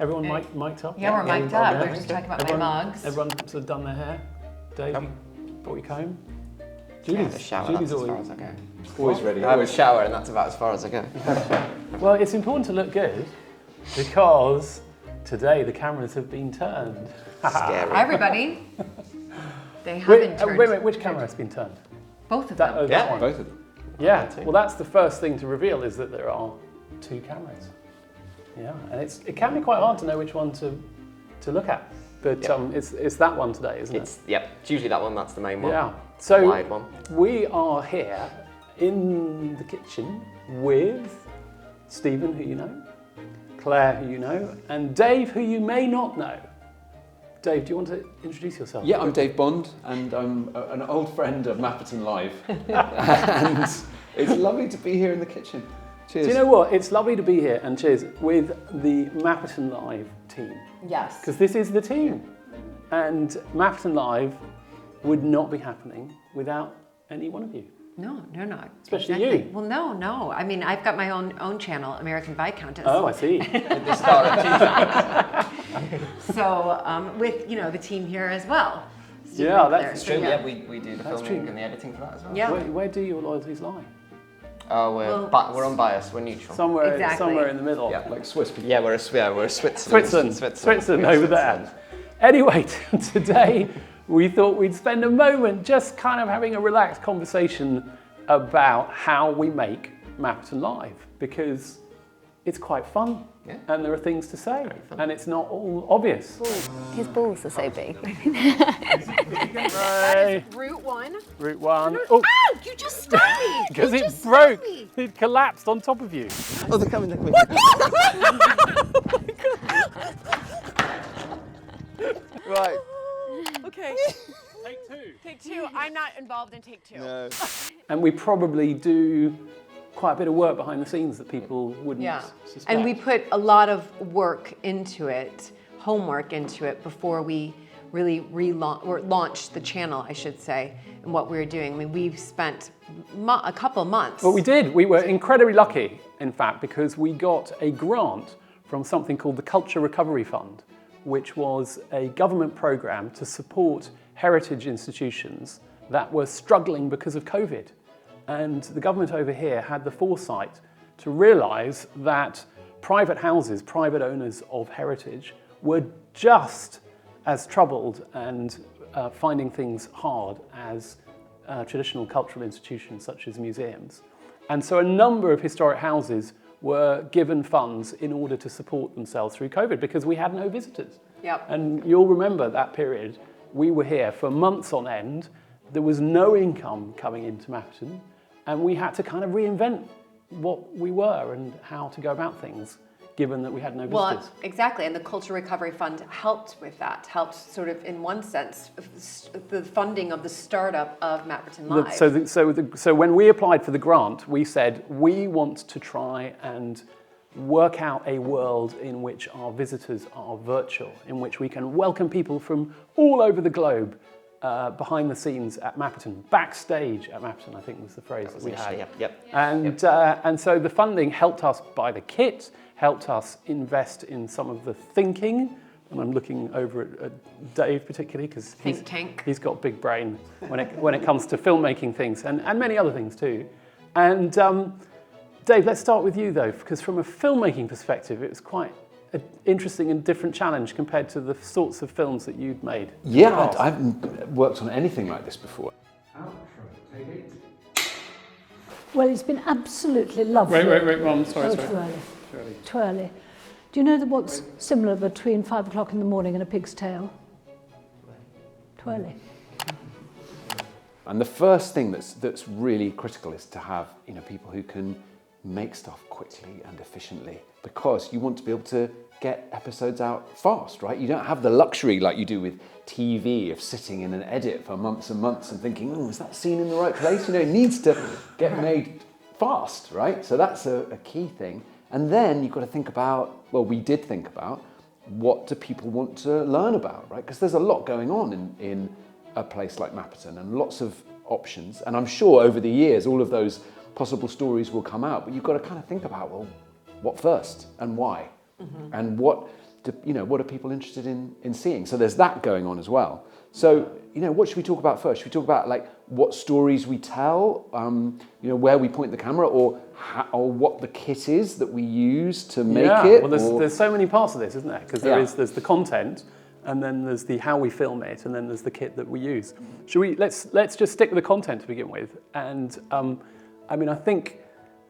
Everyone mic'd up? Yeah, we're mic'd up. We're just talking about my mugs. Everyone sort of done their hair. Dave, you brought your comb. Julie's shower, that's as far as I go. Always ready. I was shower and that's about as far as I go. Well, it's important to look good because today the cameras have been turned. Scary. Hi, everybody. They have been turned. Wait, which camera has been turned? Both of them. That one. Both of them. Yeah, well that's the first thing to reveal is that there are 2 cameras. Yeah, and it can be quite hard to know which one to look at. But it's that one today, isn't it? Yep, it's usually that one, that's the main one. Yeah. So the wide one. We are here in the kitchen with Stephen, who you know, Claire, who you know, and Dave, who you may not know. Dave, do you want to introduce yourself? Yeah, I'm Dave Bond, and I'm an old friend of Mapperton Live. And it's lovely to be here in the kitchen. Cheers. Do you know what? It's lovely to be here, and cheers, with the Mapperton Live team. Yes. Because this is the team. And Mapperton Live would not be happening without any one of you. No. Especially you. Well, no. I mean, I've got my own channel, American Viscountess. Oh, I see. With the star of two. So, with, the team here as well. Yeah, that's True, So, yeah, we do the filming and the editing for that as well. Yeah. Where do your loyalties lie? Oh, we're unbiased, we're neutral. Somewhere Exactly. in the middle. Yeah. Like Swiss people. Yeah, we're Switzerland. Switzerland over there. Anyway, today we thought we'd spend a moment just kind of having a relaxed conversation about how we make Mapperton Live, because it's quite fun and there are things to say and it's not all obvious. His balls are so big. Right. Route 1. Route 1. Oh, Ow! You just stabbed me! because it broke. It collapsed on top of you. Oh, they're coming. Right. Okay. Take 2. Take 2. I'm not involved in take 2. No. And we probably do quite a bit of work behind the scenes that people wouldn't suspect. And we put a lot of work into it, homework into it, before we really launched the channel, I should say, and what we were doing. I mean, we've spent a couple months. Well, we did. We were incredibly lucky, in fact, because we got a grant from something called the Culture Recovery Fund, which was a government program to support heritage institutions that were struggling because of COVID. And the government over here had the foresight to realise that private houses, private owners of heritage, were just as troubled and finding things hard as traditional cultural institutions such as museums. And so a number of historic houses were given funds in order to support themselves through COVID because we had no visitors. Yep. And you'll remember that period. We were here for months on end. There was no income coming into Mapperton, and we had to kind of reinvent what we were and how to go about things, given that we had no visitors. Well, exactly, and the Culture Recovery Fund helped with that, helped sort of, in one sense, the funding of the startup of Mapperton Live. So when we applied for the grant, we said we want to try and work out a world in which our visitors are virtual, in which we can welcome people from all over the globe behind the scenes at Mapperton, backstage at Mapperton, I think was the phrase that we had. Yep. And so the funding helped us buy the kit, helped us invest in some of the thinking, and I'm looking over at Dave particularly because he's got big brain when it comes to filmmaking things and many other things too. And Dave, let's start with you though, because from a filmmaking perspective, it was quite an interesting and different challenge compared to the sorts of films that you'd made. Yeah, I haven't worked on anything like this before. Well, it's been absolutely lovely. Wait, Mum, sorry. Too early. Do you know what's similar between 5 o'clock in the morning and a pig's tail? Too early. And the first thing that's really critical is to have people who can make stuff quickly and efficiently, because you want to be able to get episodes out fast, right? You don't have the luxury like you do with TV of sitting in an edit for months and months and thinking, is that scene in the right place? It needs to get made fast, right? So that's a key thing. And then you've got to think about, we did think about, what do people want to learn about, right? Because there's a lot going on in a place like Mapperton and lots of options. And I'm sure over the years, all of those possible stories will come out, but you've got to kind of think about, what first and why? Mm-hmm. And what what are people interested in seeing? So there's that going on as well. So, what should we talk about first? Should we talk about like what stories we tell, where we point the camera, or what the kit is that we use to make it? Well, there's so many parts of this, isn't there? Because there's the content, and then there's the how we film it, and then there's the kit that we use. Let's just stick with the content to begin with. And I think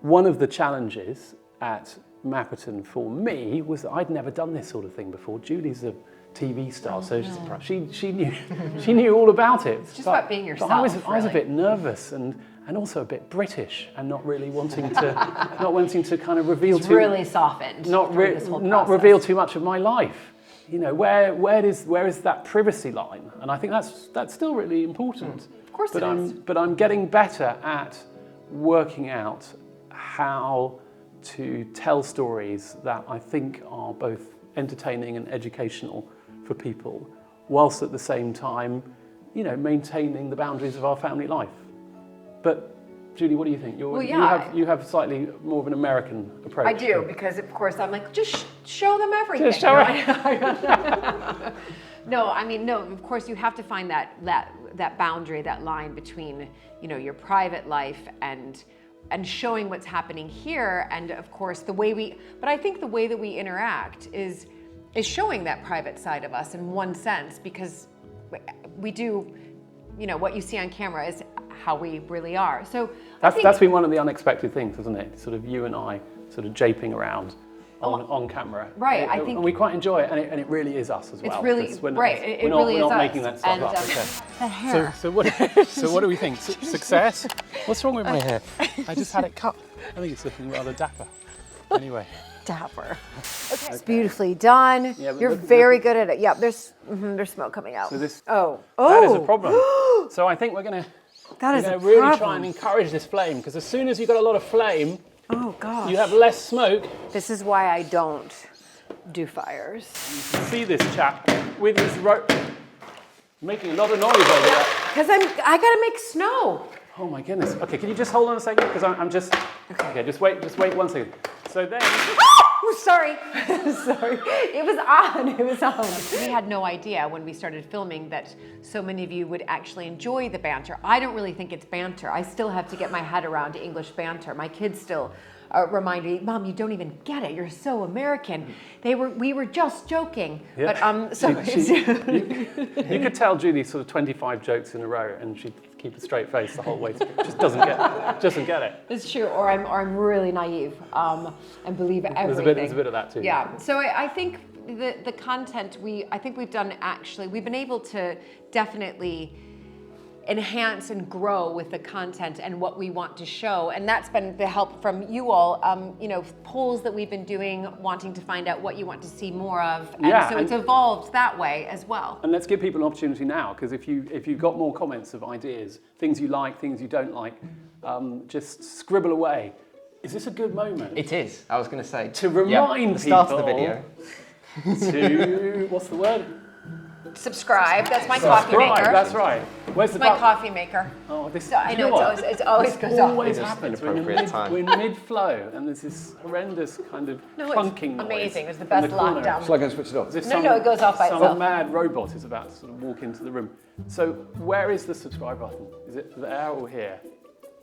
one of the challenges at Mapperton for me was that I'd never done this sort of thing before. Julie's a TV star, so she knew all about it. It's just about being yourself. But I was a bit nervous and also a bit British, and not really wanting to kind of reveal it's really softened. Not reveal too much of my life. Where is that privacy line? And I think that's still really important. Of course it is. But I'm getting better at working out how to tell stories that I think are both entertaining and educational for people, whilst at the same time, maintaining the boundaries of our family life. But Julie, what do you think? You have slightly more of an American approach. I do, because of course I'm like, just show them everything. Just show No, of course you have to find that boundary, that line between, your private life and showing what's happening here, and of course but I think the way that we interact is showing that private side of us in one sense, because we do, what you see on camera is how we really are. So that's been one of the unexpected things, isn't it? Sort of you and I sort of japing around on camera. Right, and we quite enjoy it, and it really is us as well. It's really, we're not making that stuff up. The hair. So what do we think? Success? What's wrong with my hair? I just had it cut. I think it's looking rather dapper. Anyway. Dapper. Okay. It's beautifully done. Yeah, you're very good at it. Yeah, there's smoke coming out. So that is a problem. So I think we're going to really try and encourage this flame, because as soon as you've got a lot of flame, oh gosh, you have less smoke. This is why I don't do fires. You can see this chap with his rope making a lot of noise over there. Because I gotta make snow. Oh my goodness. Okay, can you just hold on a second? Because I'm just. Okay, just wait 1 second. So then. Oh, sorry. Sorry. It was on. We had no idea when we started filming that so many of you would actually enjoy the banter. I don't really think it's banter. I still have to get my head around English banter. My kids still remind me, Mom, you don't even get it. You're so American. We were just joking. Yeah. But you could tell Julie sort of 25 jokes in a row, and she'd keep a straight face the whole way through. Just doesn't get it. It's true. Or I'm really naive and believe everything. There's a bit of that too. Yeah. So I think the content we've been able to definitely enhance and grow with the content and what we want to show, and that's been the help from you all. Polls that we've been doing, wanting to find out what you want to see more of, and so it's evolved that way as well. And let's give people an opportunity now, because if you've got more comments of ideas, things you like, things you don't like, just scribble away. Is this a good moment? It is. I was going to say to remind the start of the video. To what's the word? Subscribe. That's my coffee maker. That's right. Where's my coffee maker? Oh, this. So, I know it always goes off. Always happens. We're in mid-flow, and there's this horrendous kind of clunking noise. Amazing. It's the best lockdown. Shall I go and switch it off? No, it goes off by itself. Some mad robot is about to sort of walk into the room. So where is the subscribe button? Is it there or here?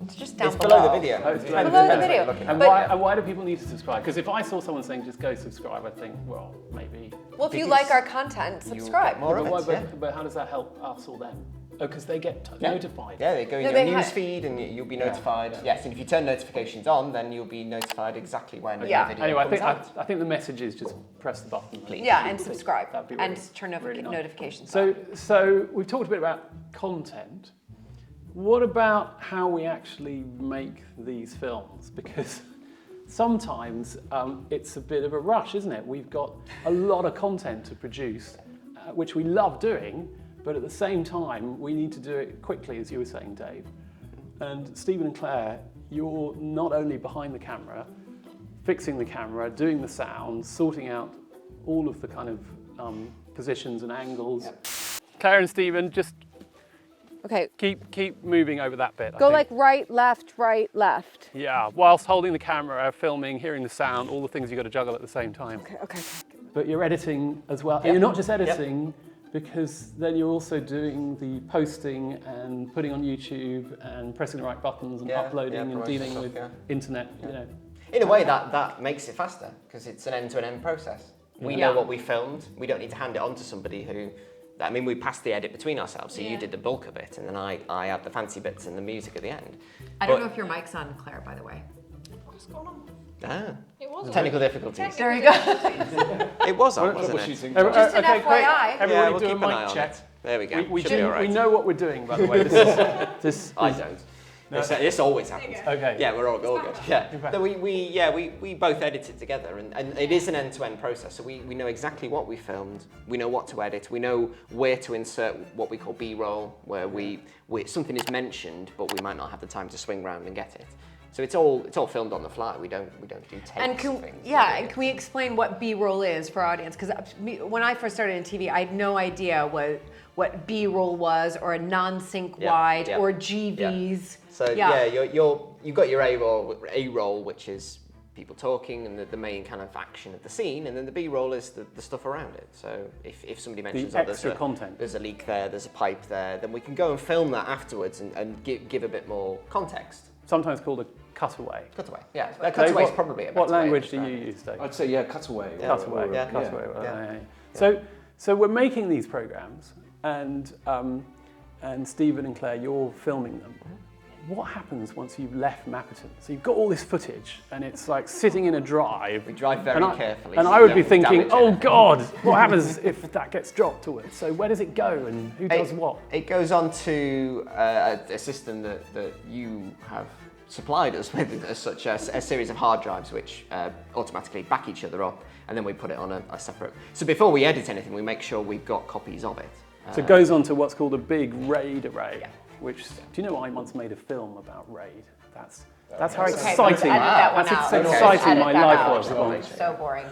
It's just down below the video. Oh, it's below the video. And why do people need to subscribe? Because if I saw someone saying just go subscribe, I'd think, well, maybe. Well, if you like our content, subscribe. But how does that help us or them? Oh, because they get notified. Yeah, they go in your news feed and you'll be notified. Yeah. Yes, and if you turn notifications on, then you'll be notified exactly when the video comes out. I think the message is just press the button, please. Yeah, and subscribe. And turn notifications on. So we've talked a bit about content. What about how we actually make these films? Because sometimes it's a bit of a rush, isn't it? We've got a lot of content to produce, which we love doing, but at the same time, we need to do it quickly, as you were saying, Dave. And Stephen and Claire, you're not only behind the camera, fixing the camera, doing the sound, sorting out all of the kind of positions and angles. Yep. Claire and Stephen, just keep moving over that bit. Go like right, left. Yeah, whilst holding the camera, filming, hearing the sound, all the things you've got to juggle at the same time. Okay. but you're editing as well. And you're not just editing, because then you're also doing the posting and putting on YouTube and pressing the right buttons and uploading and dealing with internet, you know. In a way, that makes it faster, because it's an end-to-end process. We know what we filmed. We don't need to hand it on to somebody who... I mean, we passed the edit between ourselves, so you did the bulk of it, and then I had the fancy bits and the music at the end. I don't know if your mic's on, Claire, by the way. What's going on? It was technical difficulties. There you go. It was on, wasn't it? Just an FYI. Great. Everybody we'll do a keep an eye mic on check. it. There we go. We know what we're doing, by the way. This I don't. This always happens. Okay. Yeah, we're all good. Yeah. So we both edited together, and it is an end-to-end process. So we know exactly what we filmed. We know what to edit. We know where to insert what we call B-roll, where we something is mentioned, but we might not have the time to swing round and get it. So it's all filmed on the fly. We don't do takes. And can we explain what B-roll is for our audience? Because when I first started in TV, I had no idea what B-roll was, or a non-sync wide, or GVs. So you've got your A-roll, which is people talking and the main kind of action of the scene, and then the B-roll is the stuff around it. So if somebody mentions there's a leak there, there's a pipe there, then we can go and film that afterwards and give a bit more context. Sometimes called a cutaway. Cutaway, yeah. That cutaway is probably a better What language way do you use, Dave? I'd say cutaway. Cutaway. Cutaway. So we're making these programs, and Stephen and Claire, you're filming them. What happens once you've left Mapperton? So you've got all this footage, and it's like sitting in a drive. We drive very carefully. And I would be thinking, oh God, what happens if that gets dropped to it? So where does it go, and who does what? It goes on to a system that you have supplied us with, as such as a series of hard drives which automatically back each other up, and then we put it on a separate. So before we edit anything, we make sure we've got copies of it. So it goes on to what's called a big RAID array. Which, do you know, I once made a film about RAID. That's how exciting. That's exciting my life was. So boring.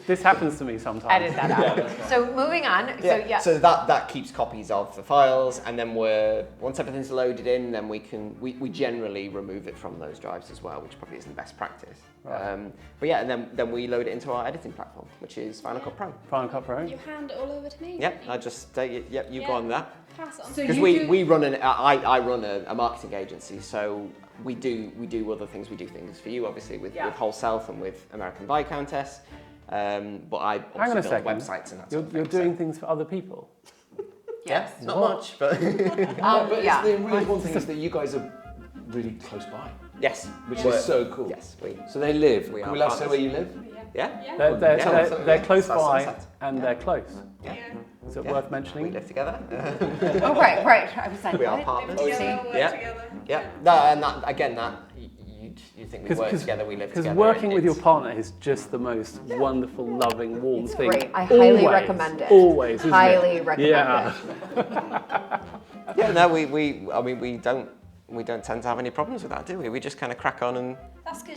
This happens to me sometimes. Edit that out. So moving on. So that keeps copies of the files, and then once everything's loaded in, then we generally remove it from those drives as well, which probably isn't the best practice. Right. But yeah, and then we load it into our editing platform, which is Final Cut Pro. Final Cut Pro. You hand it all over to me. Yep, I just you go on that. Pass it on. Because we run I run a marketing agency, so we do other things. We do things for you, obviously, with Whole Self and with American Viscountess. But I also build websites and that sort of thing. You're doing things for other people. Yes. Not much, but but the really important thing is that you guys are really close by. Yes, which is so cool. Yes, so they live. Can we say where you live? Yeah. They're close by and they're close. Yeah. Is it worth mentioning? We live together. Oh right. I was like, we are partners. Yeah. No, and that you think we work together, we live together. Because working with your partner is just the most wonderful, loving, warm thing. Great. I highly recommend it. Always, isn't highly it? recommend it. Yeah. No, we don't tend to have any problems with that, do we? We just kind of crack on and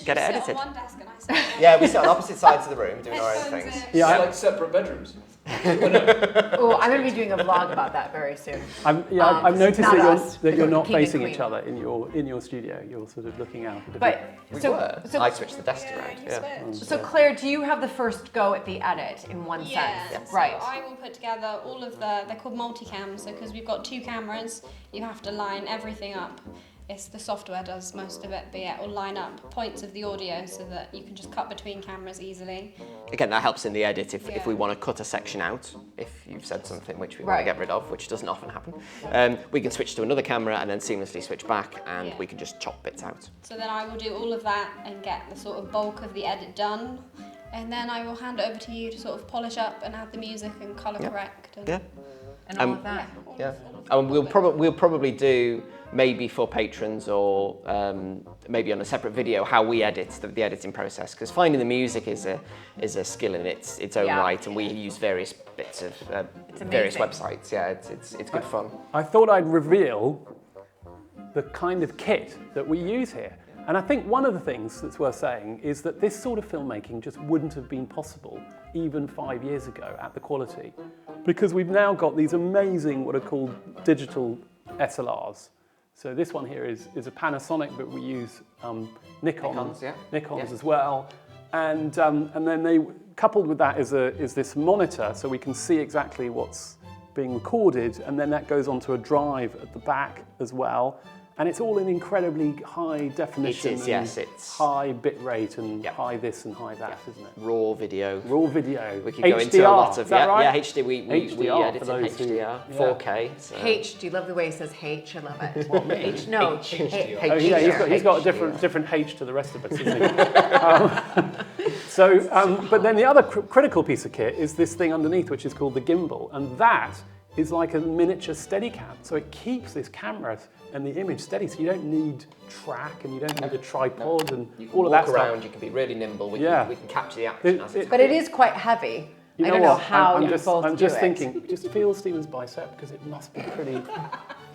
get it edited. Sit on one desk and I sit Yeah, we sit on opposite sides of the room doing our own things. Yeah, like separate bedrooms. Oh, I'm going to be doing a vlog about that very soon. I've noticed that you're not facing each other in your studio. You're sort of looking out. I switched the desks around. Yeah. So Claire, do you have the first go at the edit in one sense? Yes. Right. So I will put together all of they're called multicams. So because we've got 2 cameras, you have to line everything up. It's the software does most of it, but yeah, it'll line up points of the audio so that you can just cut between cameras easily. Again, that helps in the edit if we want to cut a section out, if you've said something which we want to get rid of, which doesn't often happen. We can switch to another camera and then seamlessly switch back, and we can just chop bits out. So then I will do all of that and get the sort of bulk of the edit done, and then I will hand it over to you to sort of polish up and add the music and colour correct. And all of that. And we'll probably do, maybe for patrons or maybe on a separate video, how we edit the editing process, because finding the music is a skill in its own right, and we use various bits of various websites. Yeah, it's good fun. I thought I'd reveal the kind of kit that we use here. And I think one of the things that's worth saying is that this sort of filmmaking just wouldn't have been possible even 5 years ago at the quality, because we've now got these amazing what are called digital SLRs. So this one here is a Panasonic, but we use Nikons as well. And then they, coupled with that is this monitor, so we can see exactly what's being recorded, and then that goes onto a drive at the back as well. And it's all in incredibly high definition. It is, yes. It's high bit rate and high this and high that, isn't it? Raw video. Raw video. We could HDR, go into a lot of right? yeah, HD. We HDR edit in HDR, 4K. So. H. Do you love the way he says H? I love it. What, H? No. HDR. Oh yeah, he's got a different H to the rest of us, isn't he? But then the other critical piece of kit is this thing underneath, which is called the gimbal, and that is like a miniature Steadicam. So it keeps this camera and the image steady, so you don't need track and you don't need a tripod and you can all of that walk around, stuff. you can be really nimble, we can capture the action as it's But it is quite heavy. You I don't know what? how you both I'm do just it. thinking, just feel Stephen's bicep because it must be pretty.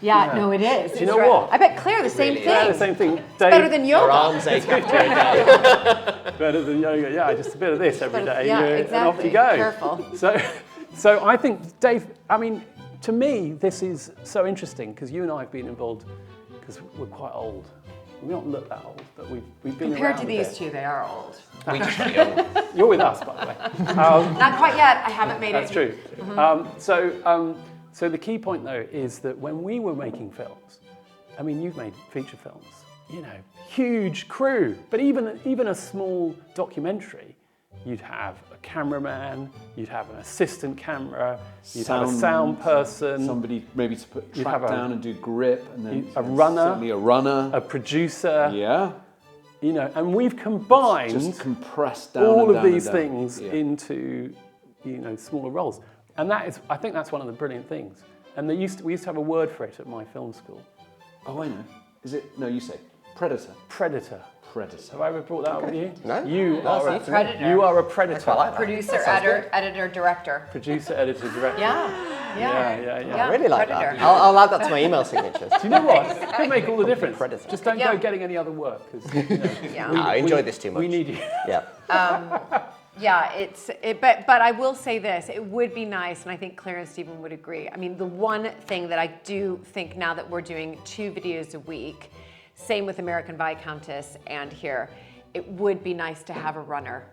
Yeah, no, it is. Do you know what? I bet Claire, the same really thing. Yeah, the same thing. Dave, Better than yoga. Your arms ache after a day. better than yoga. Yeah, just a bit of this every day, yeah, and off you go. Careful. So I think, Dave, I mean, to me, this is so interesting because you and I have been involved because we're quite old. We don't look that old, but we've been Compared around to a these bit. two, they are old. We just want young. You're with us, by the way. Not quite yet. I haven't made That's it. true. So the key point, though, is that when we were making films, I mean, you've made feature films, you know, huge crew, but even a small documentary, you'd have a cameraman, you'd have an assistant camera, you'd have a sound person, somebody maybe to put You'd track have a- down and do grip, and then a runner, certainly a runner. a producer, Yeah, you know, and we've combined just compressed down all and of down these and down. things Yeah. into, you know, smaller roles. And that is, I think that's one of the brilliant things. And we used to have a word for it at my film school. Oh, I know. Is it? No, you say predator. Predator. Predator. Have I ever brought that up with you? No. You No, are it's a Predator. You are a predator. I like that. Producer, That sounds editor, director. Producer, editor, director. Yeah. I really like Predator. that. I'll add that to my email signatures. Do you know what? It could make all the difference. Predator. Just don't Yeah. go getting any other work. 'Cause, you know, Yeah. I enjoy this too much. we need you. Yeah. Yeah, but I will say this, it would be nice, and I think Claire and Stephen would agree. I mean, the one thing that I do think now that we're doing 2 videos a week, same with American Viscountess and here, it would be nice to have a runner.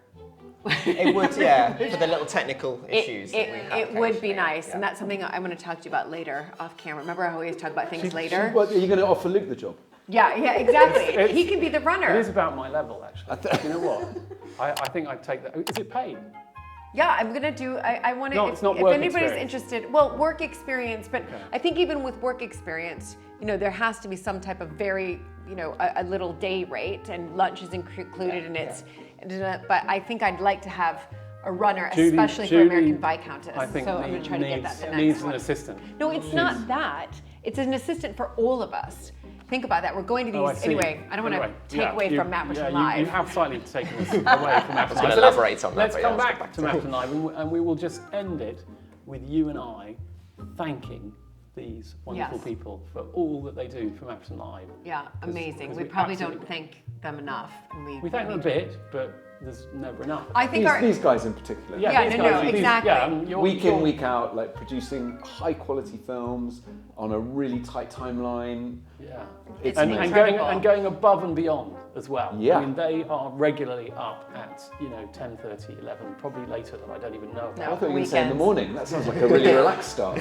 It would, yeah, for the little technical issues that we have. It would be occasionally. nice, and that's something I'm going to talk to you about later off camera. Remember how we always talk about things later? What, are you going to offer Luke the job? Yeah, exactly. It's- He can be the runner. It is about my level, actually. You know what? I think I'd take that. Is it paid? Yeah, I'm gonna do. I want to. No, it's not work if anybody's experience. interested, well, work experience. But I think even with work experience, you know, there has to be some type of very, you know, a little day rate, and lunch is included, and it's. But I think I'd like to have a runner, Judy- especially Judy, for American Viscountess. I think so I'm gonna try to get that the next needs one. an assistant. No, it's not that. It's an assistant for all of us. Think about that. We're going to these Oh, I see. anyway. I don't want Anyway, to take away from Mapperton Live. You have slightly taken us away from Mapperton Live. gonna So elaborate on that, Let's but come yeah, let's back to Mapperton Live, and we will just end it with you and I thanking these wonderful Yes. people for all that they do for Mapperton Live. Yeah, amazing. 'cause We we probably absolutely- don't thank them enough. And We thank them a bit, but there's never enough. I think our. These guys in particular. Yeah, these no, guys- no, these- exactly. Yeah, you're- Week you're- in, week out, like producing high quality films on a really tight timeline. Yeah. It's and incredible. going above and beyond as well. Yeah. I mean, they are regularly up at 10:30, 11, probably later than I don't even know about. I thought you were going to say in the Weekends. morning. That sounds like a really relaxed start.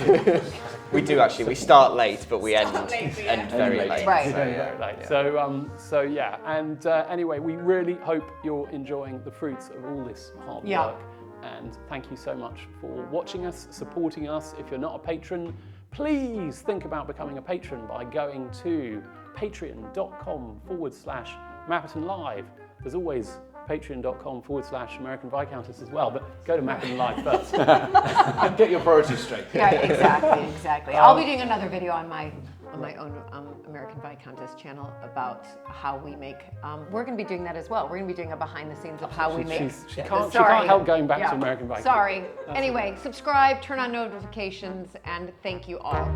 We do actually. We start late, but we end very late. late. Right. So, yeah. Right. So yeah, and anyway, we really hope you're enjoying the fruits of all this hard Yeah. work. And thank you so much for watching us, supporting us. If you're not a patron, please think about becoming a patron by going to patreon.com/Mapperton Live. There's always patreon.com/American Viscountess as well, but go to Mapperton Live first. Get your priorities straight. Yeah, exactly. I'll be doing another video on my own American Viscountess channel about how we make. We're going to be doing that as well. We're going to be doing a behind the scenes of how we make. She can't help going back to American Viscountess. Sorry. Anyway, subscribe, turn on notifications, and thank you all.